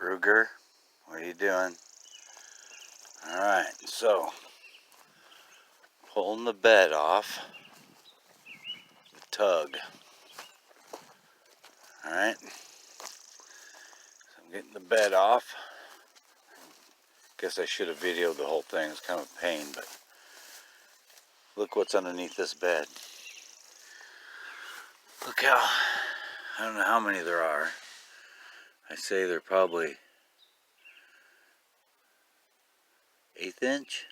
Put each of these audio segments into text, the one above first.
Ruger, what are you doing? Alright, so pulling the bed off the tug. Alright, so I'm getting the bed off. Guess I should have videoed the whole thing. It's kind of a pain, but look what's underneath this bed. Look how, I don't know how many there are. I say they're probably 1/8 inch,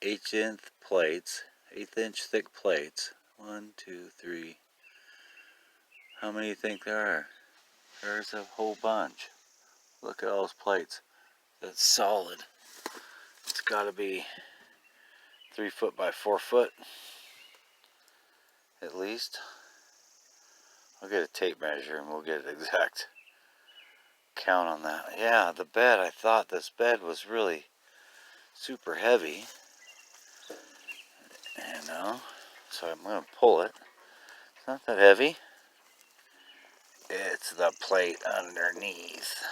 1/8 plates, 1/8 inch thick plates. 1, 2, 3. How many do you think there are? There's a whole bunch. Look at all those plates. That's solid. It's got to be 3 foot by 4 foot at least. I'll get a tape measure and we'll get an exact count on that. Yeah, the bed, I thought this bed was really super heavy. You know, so I'm going to pull it. It's not that heavy. It's the plate underneath.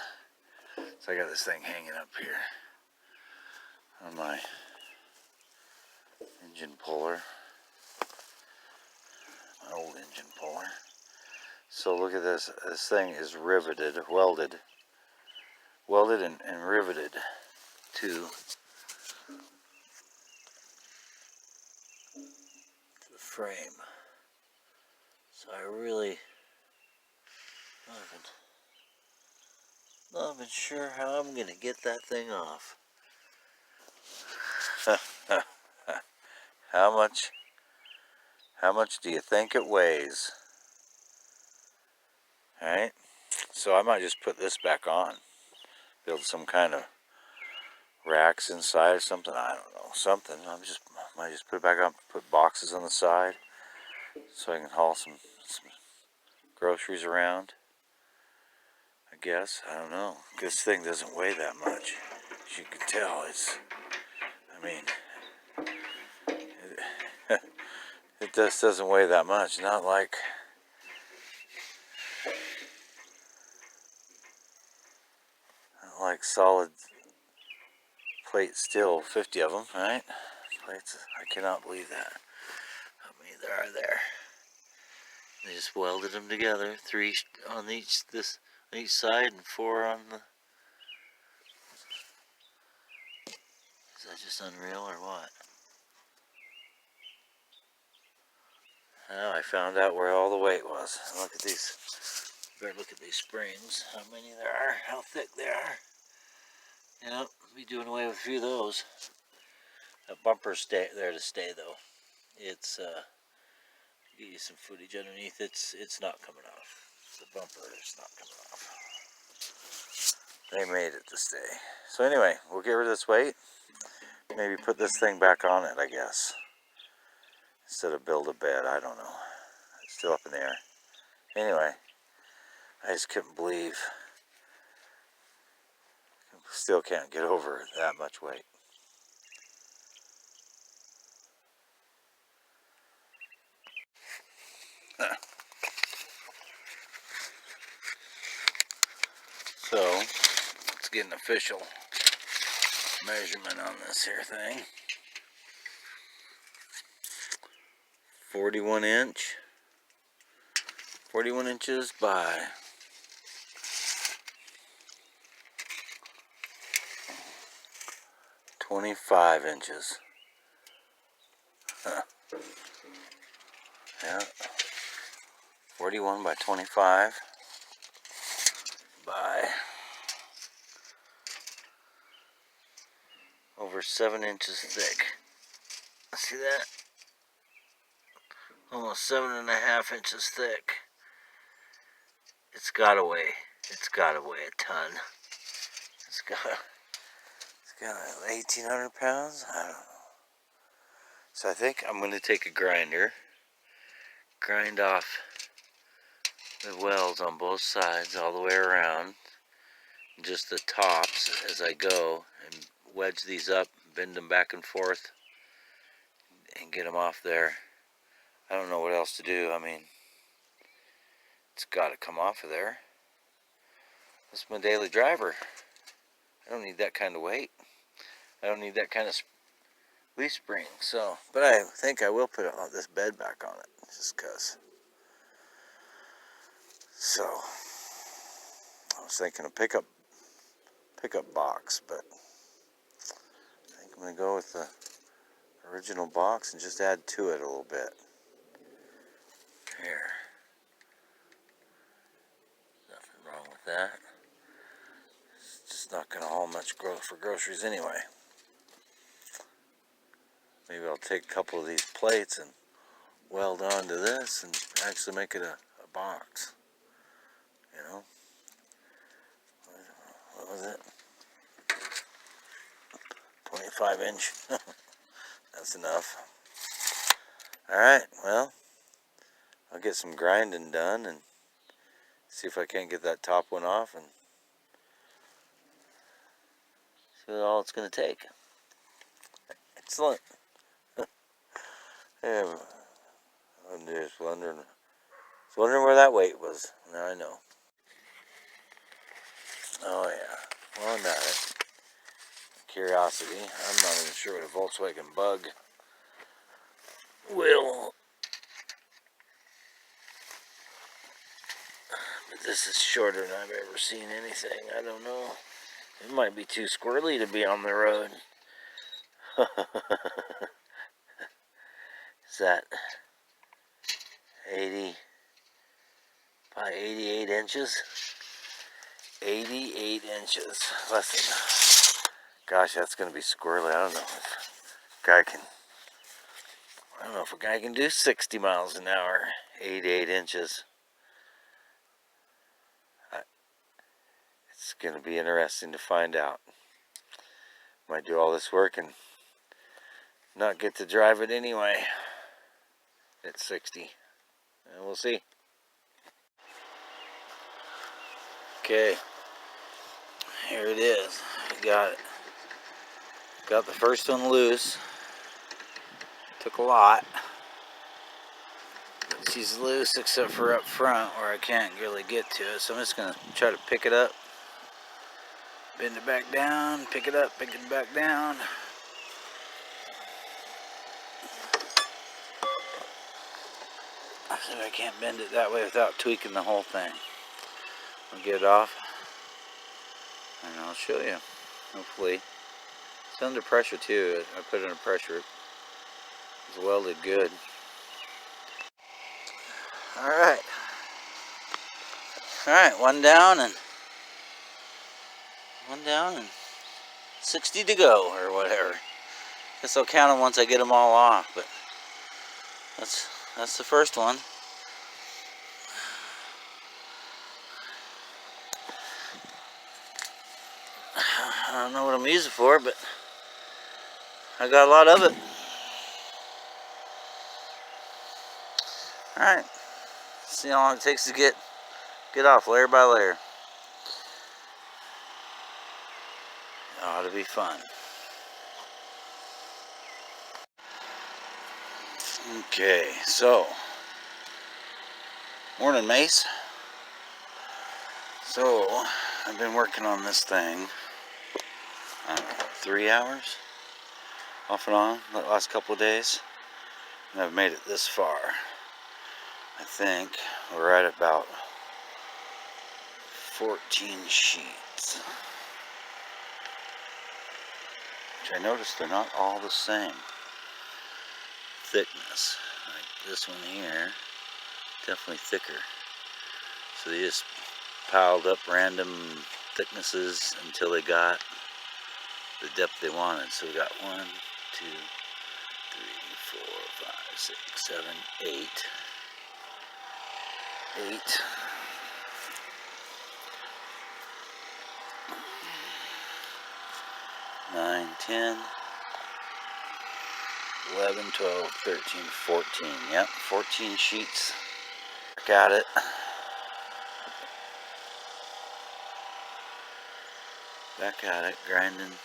So I got this thing hanging up here on my engine puller. My old engine puller. So look at this. This thing is riveted, welded and riveted to the frame. So I really not even sure how I'm gonna get that thing off. How much do you think it weighs? Alright, so I might just put this back on. Build some kind of racks inside or something. I don't know, something. Might just put it back on, put boxes on the side so I can haul some groceries around. I guess, I don't know. This thing doesn't weigh that much. As you can tell, it just doesn't weigh that much. Not like solid plate steel, 50 of them, right? Plates, I cannot believe that. How many there are there? They just welded them together, 3 on each side and 4 on the. Is that just unreal or what? Now I found out where all the weight was. Look at these. Better look at these springs. How many there are? How thick they are? Yep, be doing away with a few of those. That bumper's there to stay though. It's give you some footage underneath. It's not coming off. The bumper is not coming off. They made it to stay. So anyway, we'll get rid of this weight. Maybe put this thing back on it, I guess. Instead of build a bed, I don't know. It's still up in the air. Anyway, I just couldn't believe. Still can't get over that much weight. So, let's get an official measurement on this here thing. 41 inches by 25 inches. Yeah, 41 by 25 by over 7 inches thick. See that? Almost 7.5 inches thick. It's gotta weigh a ton. It's got 1,800 pounds? I don't know. So I think I'm going to take a grinder, grind off the welds on both sides all the way around, just the tops as I go, and wedge these up, bend them back and forth, and get them off there. I don't know what else to do. I mean, it's got to come off of there. It's my daily driver. I don't need that kind of weight. I don't need that kind of leaf spring. So, but I think I will put this bed back on it, just cause. So, I was thinking of pickup box, but I think I'm gonna go with the original box and just add to it a little bit. Here. Nothing wrong with that. It's just not gonna haul much for groceries anyway. Maybe I'll take a couple of these plates and weld onto this and actually make it a box. You know? What was it? 25 inch. That's enough. Alright, well, I'll get some grinding done and see if I can't get that top one off and see what all it's going to take. Excellent. Yeah, I'm just wondering where that weight was. Now I know. Oh yeah, well, not it. Curiosity. I'm not even sure what a Volkswagen Bug will. But this is shorter than I've ever seen anything. I don't know. It might be too squirrely to be on the road. Is that 80 by 88 inches? 88 inches. Listen, gosh, that's going to be squirrely. I don't know if a guy can do 60 miles an hour, 88 inches. It's going to be interesting to find out. Might do all this work and not get to drive it anyway at 60. And we'll see. Okay, here it is. Got it. Got the first one loose. Took a lot. She's loose except for up front where I can't really get to it. So I'm just going to try to pick it up. Bend it back down, pick it up, pick it back down. See if I can't bend it that way without tweaking the whole thing. I'll get it off and I'll show you. Hopefully. It's under pressure too. I put it under pressure. It's welded good. Alright. Alright, one down and 60 to go or whatever. Guess I'll count them once I get them all off, but that's the first one. I don't know what I'm using for, but I got a lot of it. Alright. See how long it takes to get off layer by layer. Ought to be fun. Okay, so morning, Mace. So I've been working on this thing 3 hours off and on the last couple of days, and I've made it this far. I think we're at about 14 sheets, which I noticed they're not all the same thickness. Like this one here, definitely thicker. So they just piled up random thicknesses until they got the depth they wanted. So we got 1, 2, 3, 4, 5, 6, 7, 8. 8. 9, 10, 11, 12, 13, 14. Yep, 14 sheets. Got it. Back at it, grinding.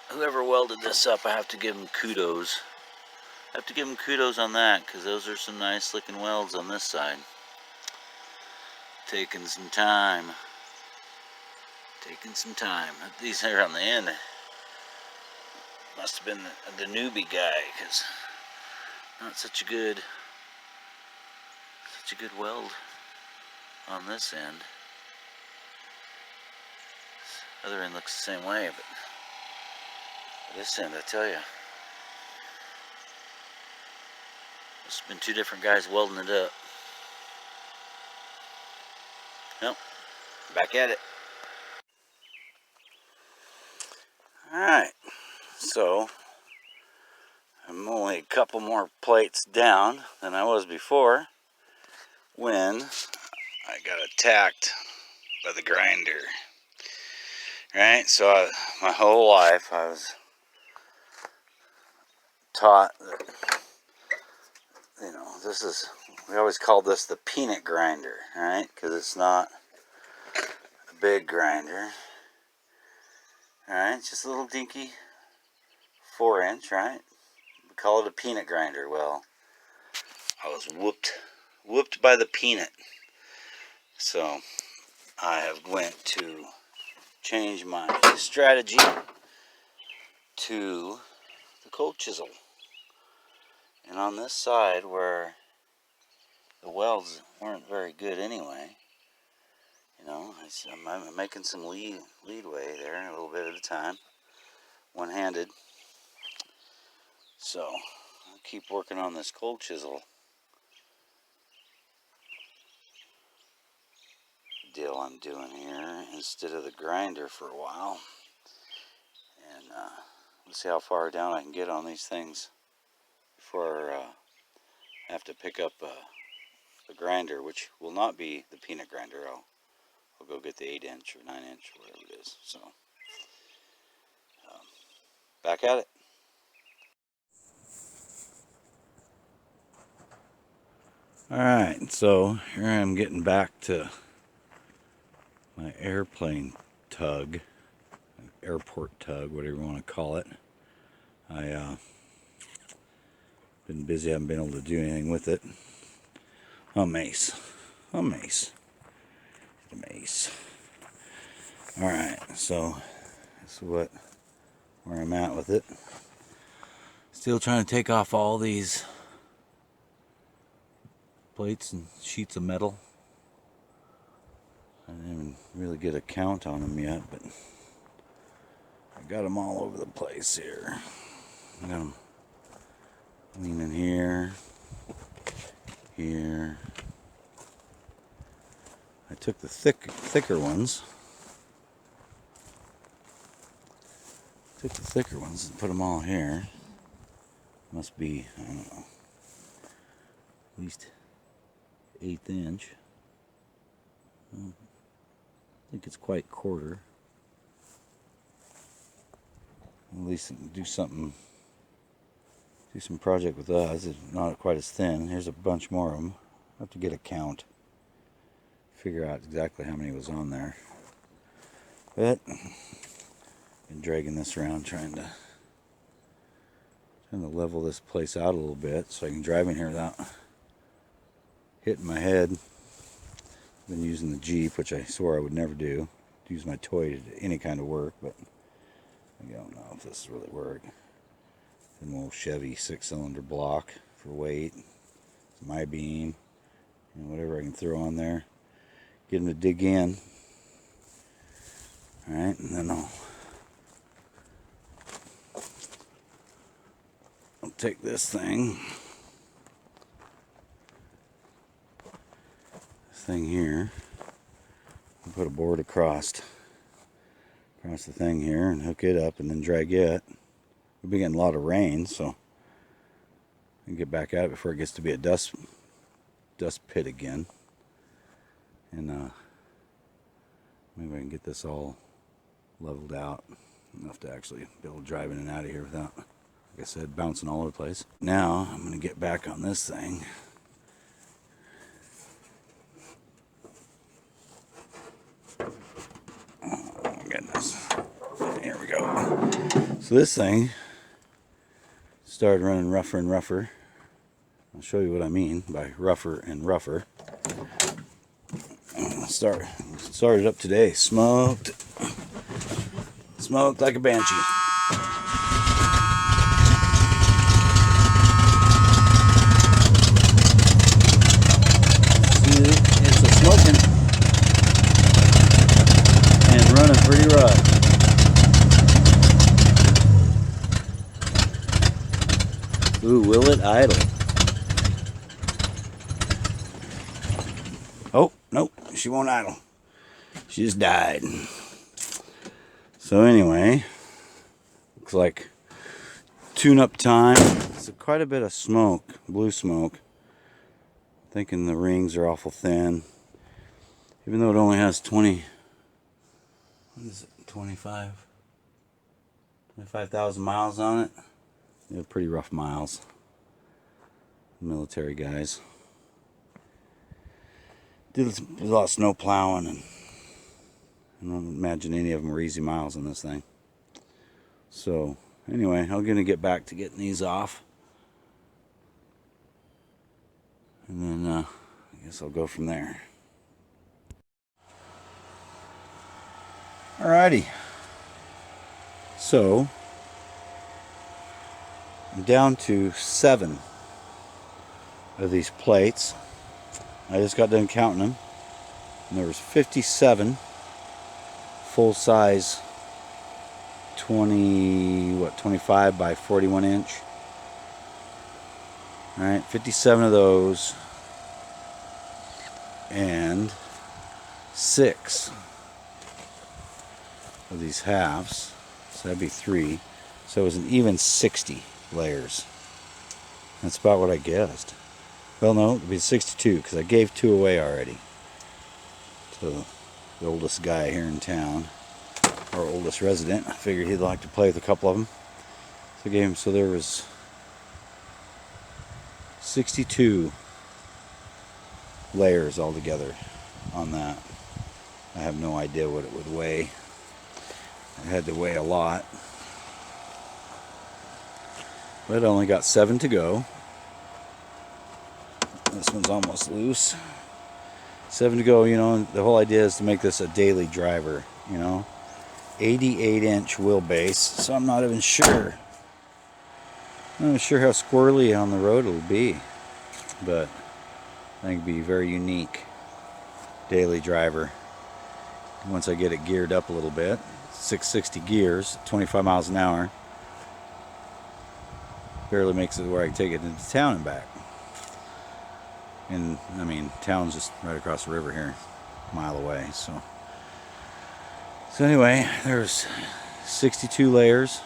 Whoever welded this up, I have to give them kudos. I have to give them kudos on that, because those are some nice looking welds on this side. Taking some time. Taking some time. These here on the end must have been the newbie guy, because not such a good weld on this end. Other end looks the same way, but this end, I tell you, there's been two different guys welding it up. Well, back at it. Alright, so I'm only a couple more plates down than I was before when I got attacked by the grinder. Right, so my whole life I was taught that, we always called this the peanut grinder, right? Because it's not a big grinder. Alright, just a little dinky 4-inch, right? We call it a peanut grinder. Well, I was whooped by the peanut. So I have went to change my strategy to the cold chisel. And on this side where the welds weren't very good anyway, I'm making some leadway there, a little bit at a time, one-handed. So I'll keep working on this cold chisel deal I'm doing here instead of the grinder for a while, and let's see how far down I can get on these things before I have to pick up a grinder, which will not be the peanut grinder. I'll go get the 8-inch or 9-inch, whatever it is. So back at it. Alright, so here I am getting back to my airplane tug, airport tug, whatever you want to call it. I been busy, haven't been able to do anything with it. A mace. Alright, so this is where I'm at with it. Still trying to take off all these plates and sheets of metal. I didn't even really get a count on them yet, but I got them all over the place here. I got them leaning here. I took the thicker ones. And put them all here. Must be, I don't know, at least 1/8 inch. I think it's quite quarter. At least do some project with us. It's not quite as thin. Here's a bunch more of them. I have to get a count, figure out exactly how many was on there. But been dragging this around, trying to level this place out a little bit so I can drive in here without hitting my head. Been using the Jeep, which I swore I would never do. Use my toy to do any kind of work, but I don't know if this really work. An old Chevy 6-cylinder block for weight, some I-beam, whatever I can throw on there, get them to dig in. All right, and then I'll take this thing here, and put a board across the thing here and hook it up and then drag it. We'll be getting a lot of rain, so I can get back at it before it gets to be a dust pit again. And maybe I can get this all leveled out enough to actually be able to drive in and out of here without, like I said, bouncing all over the place. Now I'm going to get back on this thing. Oh my goodness. Here we go. So this thing started running rougher and rougher. I'll show you what I mean by rougher and rougher. Started up today. Smoked like a banshee. See, it's a smoking and running pretty rough. Ooh, will it idle? Oh, nope, she won't idle. She just died. So anyway, looks like tune-up time. It's quite a bit of smoke, blue smoke. Thinking the rings are awful thin. Even though it only has 20, what is it, 25,000 miles on it. They're pretty rough miles. Military guys. Did a lot of snow plowing, and I don't imagine any of them were easy miles on this thing. So anyway, I'm gonna get back to getting these off, and then I guess I'll go from there. Alrighty. So I'm down to 7 of these plates. I just got done counting them, and there was 57 full-size 25 by 41 inch. All right, 57 of those, and 6 of these halves. So that'd be 3. So it was an even 60 layers. That's about what I guessed. Well, no, it'd be 62 because I gave 2 away already to the oldest guy here in town, our oldest resident. I figured he'd like to play with a couple of them. So I gave him, so there was 62 layers altogether on that. I have no idea what it would weigh. It had to weigh a lot. But I only got 7 to go. This one's almost loose. 7 to go, you know, the whole idea is to make this a daily driver, you know. 88-inch wheelbase, so I'm not even sure. I'm not even sure how squirrely on the road it'll be. But I think it'll be a very unique daily driver. Once I get it geared up a little bit. 660 gears, 25 miles an hour. Barely makes it where I can take it into town and back. And I mean, town's just right across the river here, a mile away. So anyway, there's 62 layers.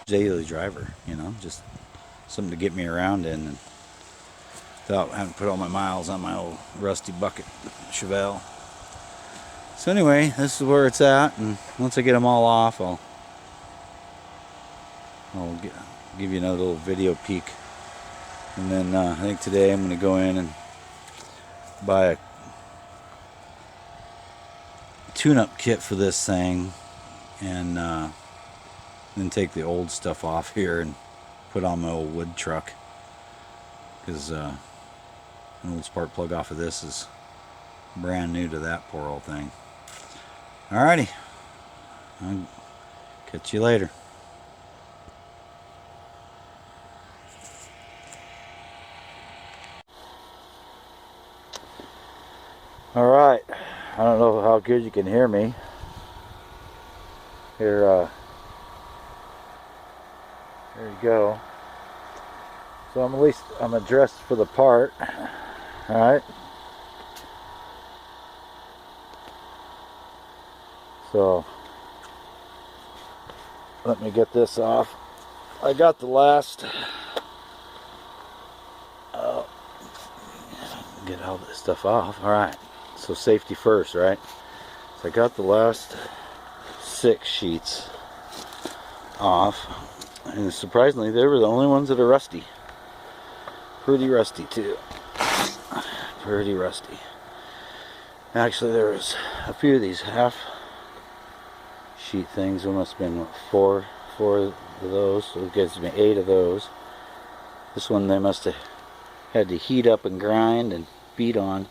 Daily driver, you know, just something to get me around in, and without having to put all my miles on my old rusty bucket Chevelle. So anyway, this is where it's at, and once I get them all off, I'll give you another little video peek. And then I think today I'm going to go in and buy a tune-up kit for this thing, and then take the old stuff off here and put on my old wood truck, because an old spark plug off of this is brand new to that poor old thing. Alrighty, I'll catch you later. Alright, I don't know how good you can hear me. Here you go. So I'm dressed for the part. Alright. So let me get this off. I got the last get all this stuff off. Alright. So safety first, right? So I got the last 6 sheets off, and surprisingly they were the only ones that are rusty. Pretty rusty too. Pretty rusty. Actually, there was a few of these half sheet things. There must have been four of those, so it gives me 8 of those. This one they must have had to heat up and grind and beat on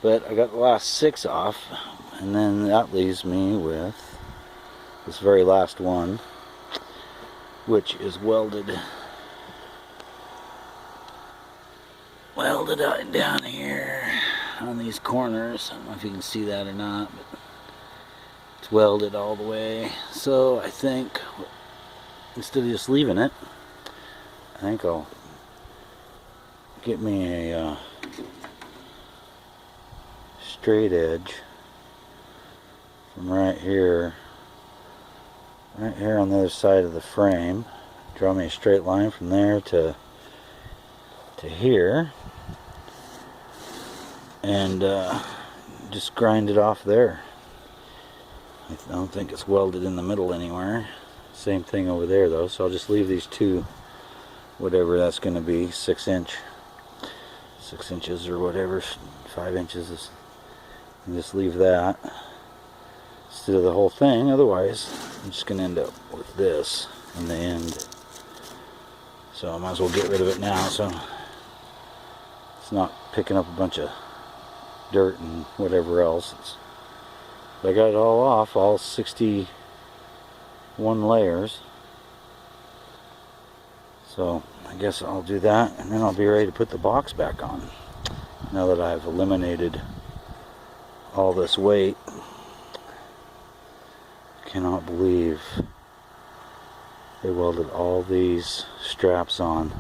But I got the last 6 off, and then that leaves me with this very last one, which is welded out down here on these corners. I don't know if you can see that or not, but it's welded all the way. So I think instead of just leaving it, I think I'll get me a straight edge from right here on the other side of the frame. Draw me a straight line from there to here, and just grind it off there. I don't think it's welded in the middle anywhere. Same thing over there though, so I'll just leave these two, whatever that's going to be, 6 inches or whatever, 5 inches, and just leave that instead of the whole thing. Otherwise I'm just going to end up with this in the end, so I might as well get rid of it now so it's not picking up a bunch of dirt and whatever else. I got it all off, all 61 layers. So I guess I'll do that, and then I'll be ready to put the box back on. Now that I've eliminated all this weight. Cannot believe they welded all these straps on.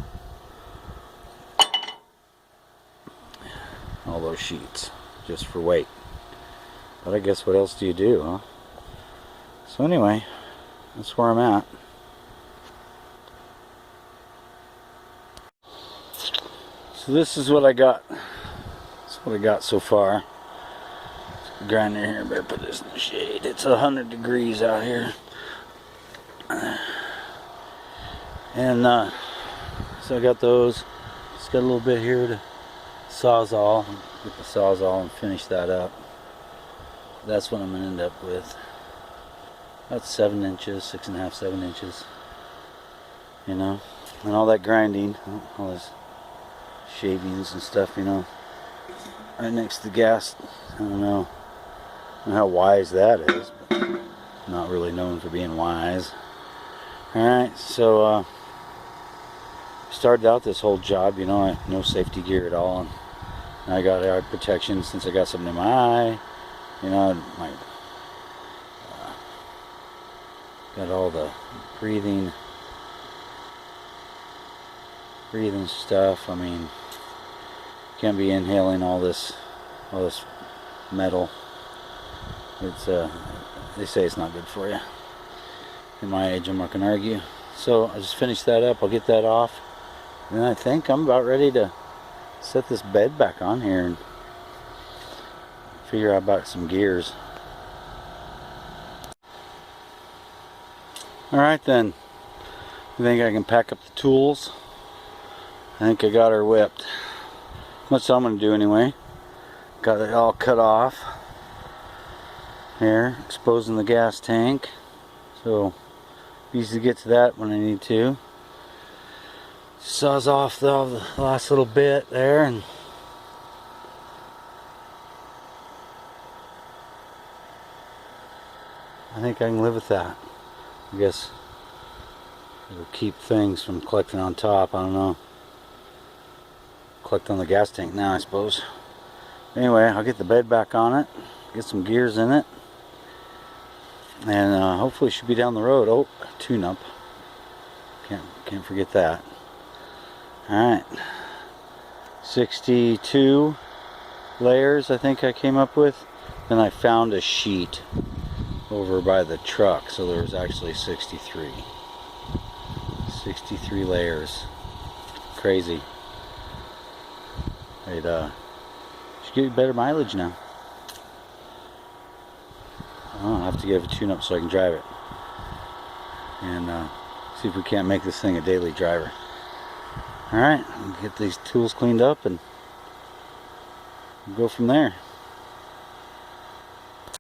All those sheets just for weight. But I guess what else do you do, huh? So anyway, that's where I'm at. So this is what I got. That's what I got so far. Grinder here, better put this in the shade. It's 100 degrees out here. And so I got those. Just got a little bit here to Sawzall, get the Sawzall and finish that up. That's what I'm going to end up with. About 7 inches, 6.5, 7 inches. You know, and all that grinding, all those shavings and stuff, you know, right next to the gas. I don't know how wise that is, but not really known for being wise. Alright, so started out this whole job, you know, no safety gear at all, and I got eye protection since I got something in my eye, you know, got all the breathing stuff. I mean, can't be inhaling all this metal. It's they say it's not good for you. In my age, I'm not gonna argue. So I just finished that up. I'll get that off, and then I think I'm about ready to set this bed back on here and figure out about some gears. Alright then, I think I can pack up the tools. I think I got her whipped. That's what I'm going to do anyway. Got it all cut off. Here, exposing the gas tank. So, easy to get to that when I need to. Saws off the last little bit there, and I think I can live with that. I guess it'll keep things from collecting on top. I don't know. Collect on the gas tank now, I suppose. Anyway, I'll get the bed back on it, get some gears in it, and hopefully should be down the road. Oh, tune-up. Can't forget that. Alright. 62 layers I think I came up with. Then I found a sheet over by the truck, so there was actually 63 layers. Crazy. It should get better mileage now. I'll have to give it a tune up so I can drive it, and see if we can't make this thing a daily driver. Alright, get these tools cleaned up and go from there.